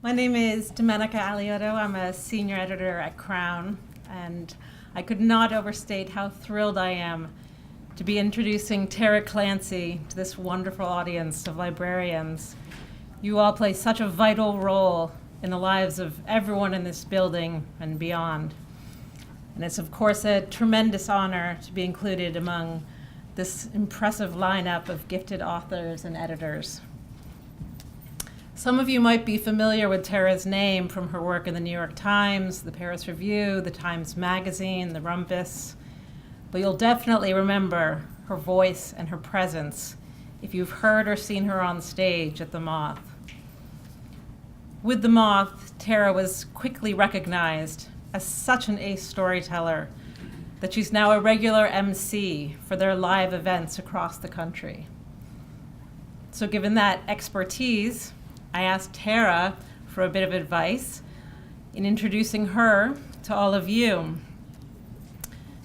My name is Domenica Aliotto. I'm a senior editor at Crown, and I could not overstate how thrilled I am to be introducing Tara Clancy to this wonderful audience of librarians. You all play such a vital role in the lives of everyone in this building and beyond. And it's, of course, a tremendous honor to be included among this impressive lineup of gifted authors and editors. Some of you might be familiar with Tara's name from her work in the New York Times, the Paris Review, the Times Magazine, the Rumpus, but you'll definitely remember her voice and her presence if you've heard or seen her on stage at the Moth. With the Moth, Tara was quickly recognized as such an ace storyteller that she's now a regular MC for their live events across the country. So given that expertise, I asked Tara for a bit of advice in introducing her to all of you.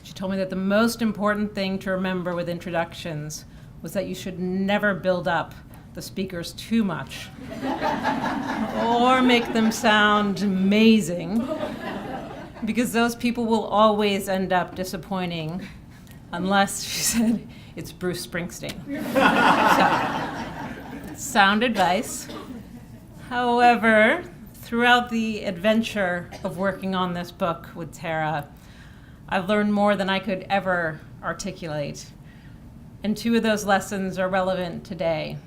She told me that the most important thing to remember with introductions was that you should never build up the speakers too much or make them sound amazing, because those people will always end up disappointing unless, she said, it's Bruce Springsteen. So, sound advice. However, throughout the adventure of working on this book with Tara, I've learned more than I could ever articulate. And two of those lessons are relevant today.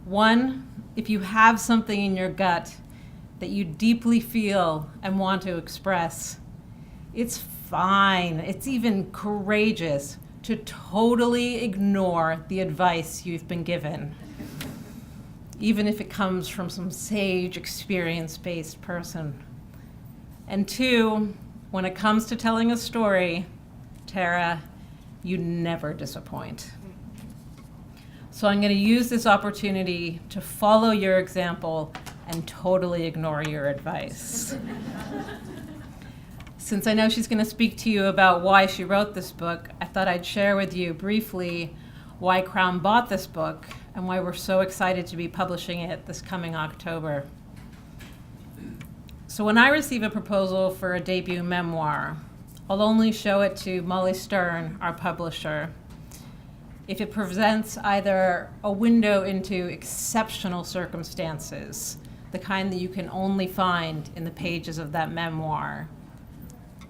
One, if you have something in your gut that you deeply feel and want to express, it's fine, it's even courageous to totally ignore the advice you've been given, even if it comes from some sage, experience-based person. And two, when it comes to telling a story, Tara, you never disappoint. So I'm going to use this opportunity to follow your example and totally ignore your advice. Since I know she's going to speak to you about why she wrote this book, I thought I'd share with you briefly why Crown bought this book and why we're so excited to be publishing it this coming October. So when I receive a proposal for a debut memoir, I'll only show it to Molly Stern, our publisher, if it presents either a window into exceptional circumstances, the kind that you can only find in the pages of that memoir,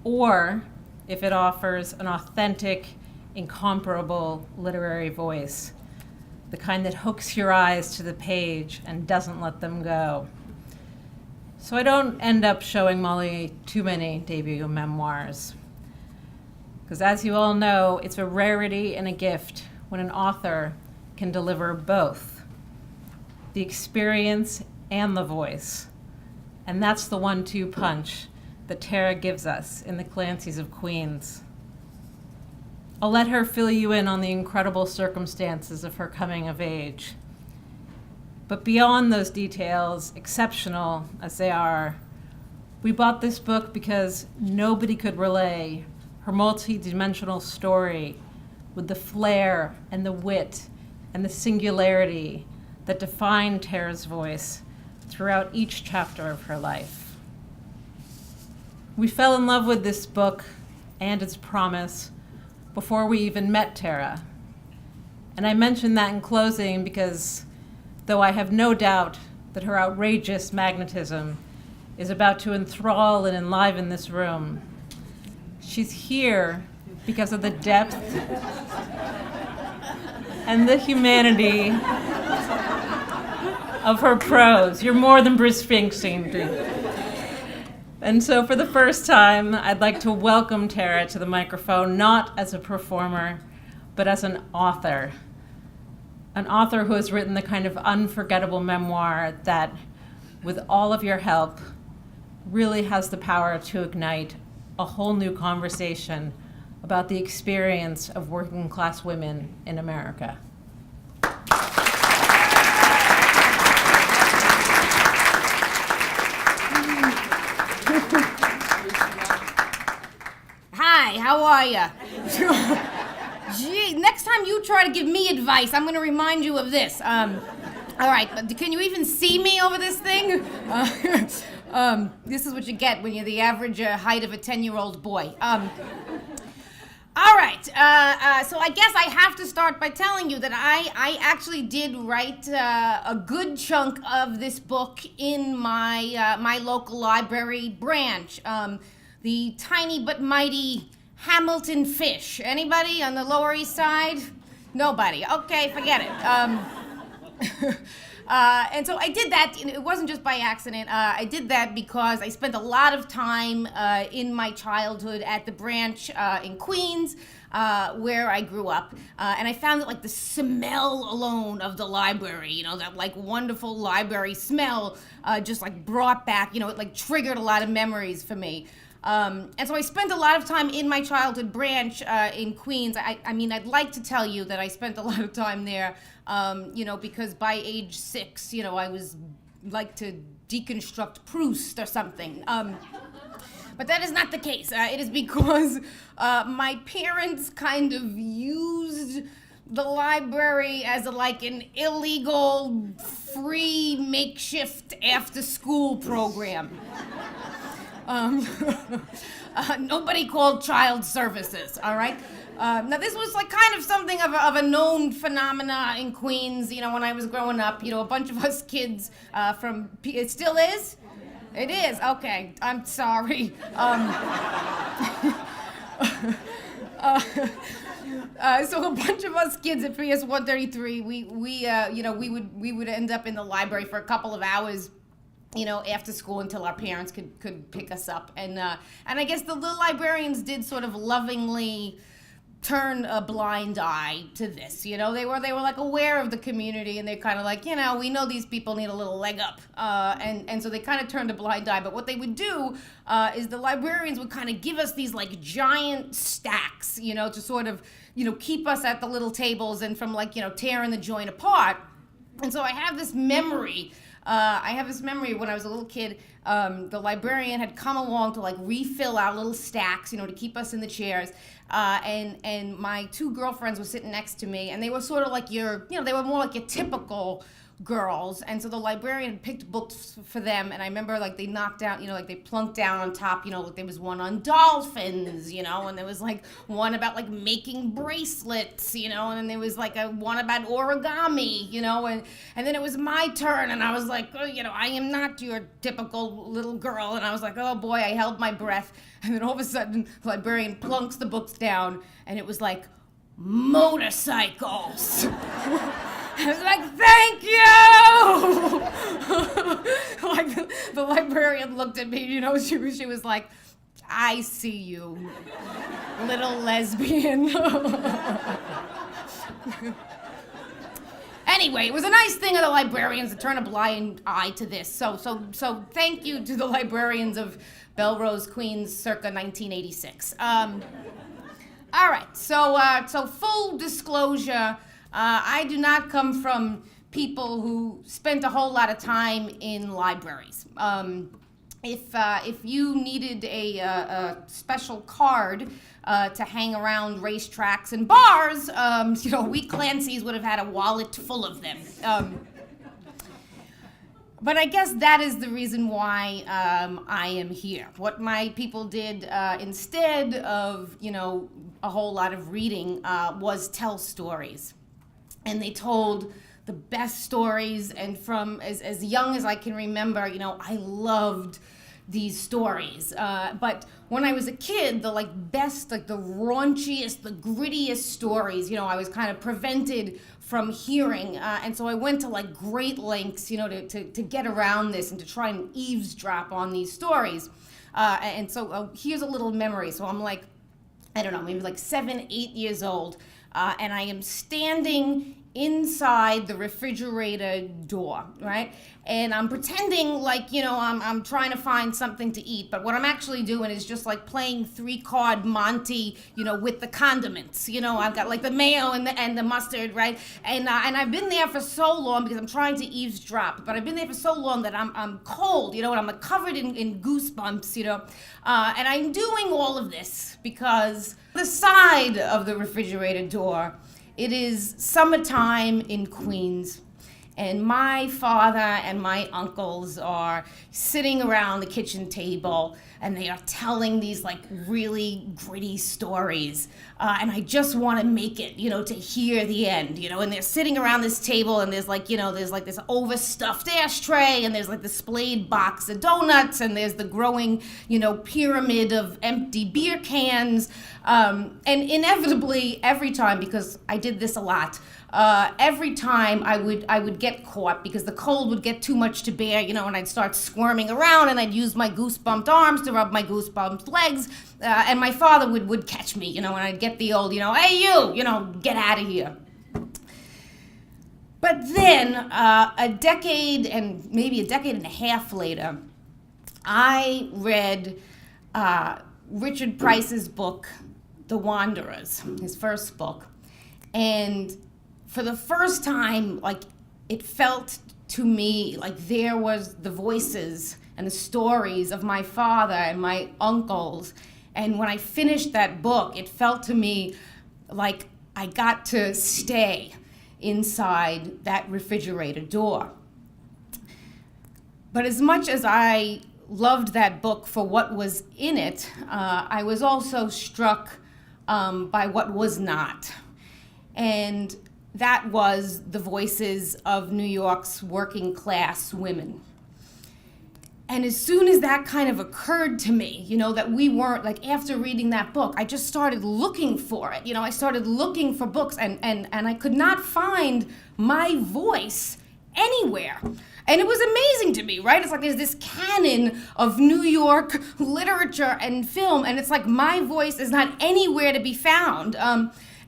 or if it offers an authentic, incomparable literary voice, the kind that hooks your eyes to the page and doesn't let them go. So I don't end up showing Molly too many debut memoirs, because as you all know, it's a rarity and a gift when an author can deliver both, the experience and the voice. And that's the 1-2 punch that Tara gives us in the Clancys of Queens. I'll let her fill you in on the incredible circumstances of her coming of age. But beyond those details, exceptional as they are, we bought this book because nobody could relay her multi-dimensional story with the flair and the wit and the singularity that define Tara's voice throughout each chapter of her life. We fell in love with this book and its promise before we even met Tara. And I mention that in closing because though I have no doubt that her outrageous magnetism is about to enthrall and enliven this room, she's here because of the depth and the humanity of her prose. You're more than Bruce Springsteen, dude. And so for the first time, I'd like to welcome Tara to the microphone, not as a performer, but as an author who has written the kind of unforgettable memoir that, with all of your help, really has the power to ignite a whole new conversation about the experience of working class women in America. Hi, how are ya? Gee, next time you try to give me advice, I'm gonna remind you of this. All right, but can you even see me over this thing? This is what you get when you're the average height of a 10-year-old boy. All right, so I guess I have to start by telling you that I actually did write a good chunk of this book in my local library branch, the tiny but mighty Hamilton Fish. Anybody on the Lower East Side? Nobody. Okay, forget it. And so I did that. It wasn't just by accident. I did that because I spent a lot of time in my childhood at the branch in Queens, where I grew up. And I found that, like, the smell alone of the library, that, like, wonderful library smell just, like, brought back, it, like, triggered a lot of memories for me. And so I spent a lot of time in my childhood branch in Queens. I mean, I'd like to tell you that I spent a lot of time there, because by age 6, I was like to deconstruct Proust or something. But that is not the case. It is because my parents kind of used the library as an illegal, free, makeshift after-school program. Nobody called child services, all right? Now, this was kind of something of a known phenomena in Queens, when I was growing up. A bunch of us kids it still is? It is? Okay, I'm sorry. So a bunch of us kids at PS 133, we would end up in the library for a couple of hours, after school until our parents could pick us up. And I guess the librarians did sort of lovingly turn a blind eye to this. They were like aware of the community, and they're kind of like, we know these people need a little leg up. And so they kind of turned a blind eye. But what they would do is the librarians would kind of give us these giant stacks, to sort of, keep us at the little tables and from tearing the joint apart. And so I have this memory when I was a little kid. The librarian had come along to refill our little stacks, to keep us in the chairs. And my two girlfriends were sitting next to me, and they were sort of like they were more like your typical girls. And so the librarian picked books for them, and I remember they knocked out, they plunked down on top, there was one on dolphins, and there was one about making bracelets, and then there was one about origami, and then it was my turn, and I was like, oh, I am not your typical little girl, and I was like, oh boy, I held my breath, and then all of a sudden the librarian plunks the books down, and it was motorcycles. I was like, thank you! The librarian looked at me, she was like, I see you, little lesbian. Anyway, it was a nice thing of the librarians to turn a blind eye to this. So thank you to the librarians of Belrose, Queens, circa 1986. All right, so full disclosure, I do not come from people who spent a whole lot of time in libraries. If you needed a special card to hang around racetracks and bars, we Clancys would have had a wallet full of them. But I guess that is the reason why I am here. What my people did instead of, a whole lot of reading was tell stories. And they told the best stories, and from as young as I can remember, I loved these stories. But when I was a kid, the best, the raunchiest, the grittiest stories, I was kind of prevented from hearing. And so I went to great lengths, to get around this and to try and eavesdrop on these stories. And so here's a little memory. So I'm I don't know, maybe 7, 8 years old. And I am standing inside the refrigerator door, right? And I'm pretending I'm trying to find something to eat, but what I'm actually doing is just playing 3-card Monty, with the condiments. I've got the mayo and the mustard, right? And I've been there for so long because I'm trying to eavesdrop, but I've been there for so long that I'm cold, and I'm covered in goosebumps, and I'm doing all of this because the side of the refrigerator door, it is summertime in Queens, And my father and my uncles are sitting around the kitchen table and they are telling these like really gritty stories. And I just want to make it, to hear the end, and they're sitting around this table and there's like this overstuffed ashtray and there's like the displayed box of donuts and there's the growing, pyramid of empty beer cans. And inevitably every time, because I did this a lot, every time I would get caught because the cold would get too much to bear, and I'd start squirming around and I'd use my goosebumped arms to rub my goosebumped legs, and my father would catch me, and I'd get the old, hey you, get out of here. But then, a decade and maybe a decade and a half later, I read Richard Price's book, The Wanderers, his first book, and for the first time, like, it felt to me like there was the voices and the stories of my father and my uncles. And when I finished that book, it felt to me like I got to stay inside that refrigerator door. But as much as I loved that book for what was in it, I was also struck by what was not. And that was the voices of New York's working class women. And as soon as that kind of occurred to me, that we weren't, like after reading that book, I just started looking for it. I started looking for books and I could not find my voice anywhere. And it was amazing to me, right? It's like there's this canon of New York literature and film, and it's like my voice is not anywhere to be found.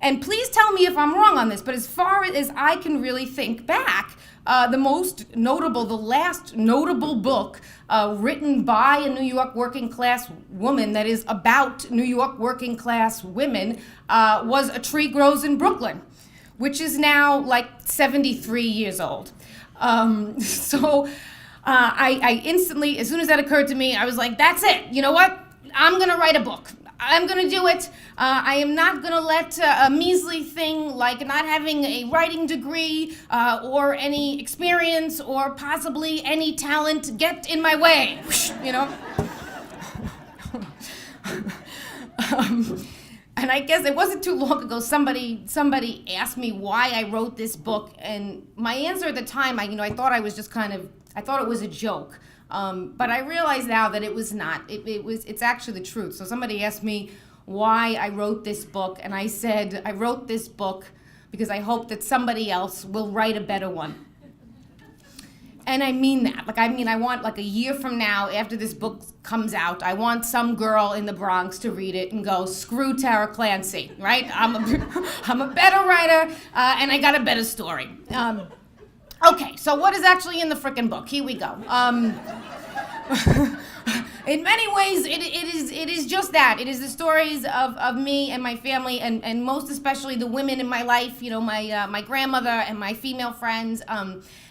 And please tell me if I'm wrong on this, but as far as I can really think back, the last notable book written by a New York working class woman that is about New York working class women was A Tree Grows in Brooklyn, which is now like 73 years old. So I instantly, as soon as that occurred to me, I was like, that's it. You know what? I'm gonna write a book. I'm gonna do it. I am not gonna let a measly thing like not having a writing degree or any experience or possibly any talent get in my way, And I guess it wasn't too long ago somebody asked me why I wrote this book, and my answer at the time, I thought I was just I thought it was a joke. But I realize now that it was not. It's actually the truth. So somebody asked me why I wrote this book, and I said, I wrote this book because I hope that somebody else will write a better one. And I mean that. I want like a year from now, after this book comes out, I want some girl in the Bronx to read it and go, screw Tara Clancy, right? I'm a better writer, and I got a better story. Okay, so what is actually in the frickin' book? Here we go. In many ways, it is just that. It is the stories of me and my family, and most especially the women in my life. My grandmother and my female friends,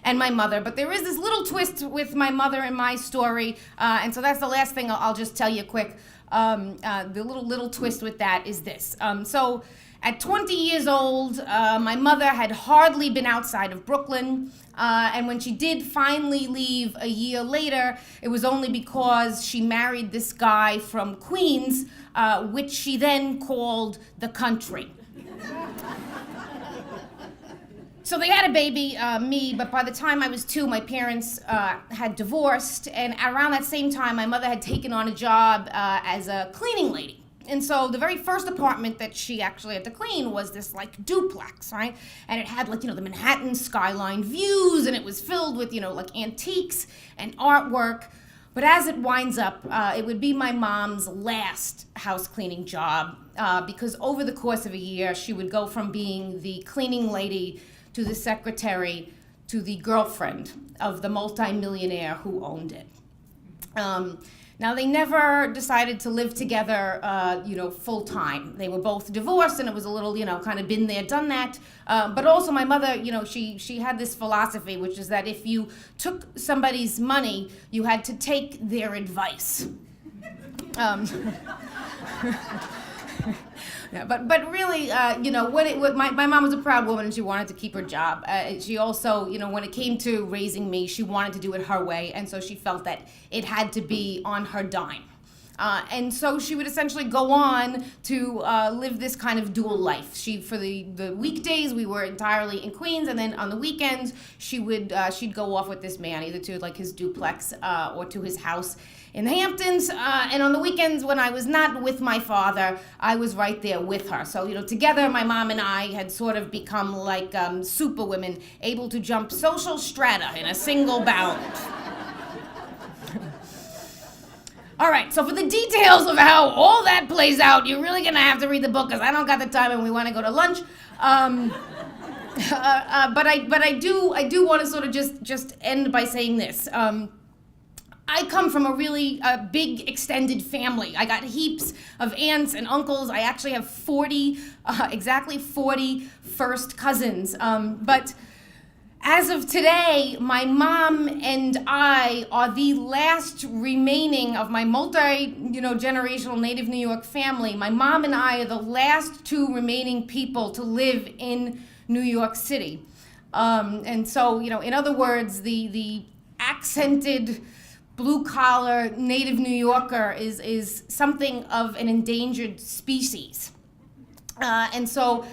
and my mother. But there is this little twist with my mother in my story, and so that's the last thing I'll just tell you quick. The little twist with that is this. So. At 20 years old, my mother had hardly been outside of Brooklyn, and when she did finally leave a year later, it was only because she married this guy from Queens, which she then called the country. So they had a baby, me, but by the time I was 2, my parents had divorced, and around that same time, my mother had taken on a job as a cleaning lady. And so the very first apartment that she actually had to clean was this like duplex, right? And it had like, the Manhattan skyline views, and it was filled with, like antiques and artwork. But as it winds up, it would be my mom's last house cleaning job, because over the course of a year, she would go from being the cleaning lady to the secretary to the girlfriend of the multimillionaire who owned it. Now, they never decided to live together, full time. They were both divorced, and it was a little, kind of been there, done that. But also my mother, she had this philosophy, which is that if you took somebody's money, you had to take their advice. Yeah, but really, my mom was a proud woman and she wanted to keep her job. She also, when it came to raising me, she wanted to do it her way, and so she felt that it had to be on her dime. And so she would essentially go on to live this kind of dual life. For the weekdays, we were entirely in Queens, and then on the weekends, she'd go off with this man, either to like his duplex or to his house in the Hamptons. And on the weekends, when I was not with my father, I was right there with her. So, together, my mom and I had sort of become like super women, able to jump social strata in a single bound. All right, so for the details of how all that plays out, you're really gonna have to read the book because I don't got the time and we want to go to lunch. But I do want to sort of just end by saying this. I come from a really big extended family. I got heaps of aunts and uncles. I actually have exactly 40 first cousins. But as of today, my mom and I are the last remaining of my multi-generational native New York family. My mom and I are the last two remaining people to live in New York City. And so, in other words, the accented blue-collar native New Yorker is something of an endangered species. And so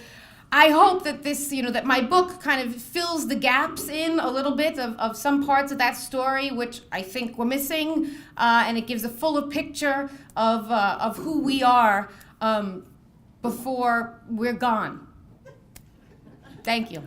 I hope that that my book kind of fills the gaps in a little bit of some parts of that story, which I think we're missing, and it gives a fuller picture of who we are before we're gone. Thank you.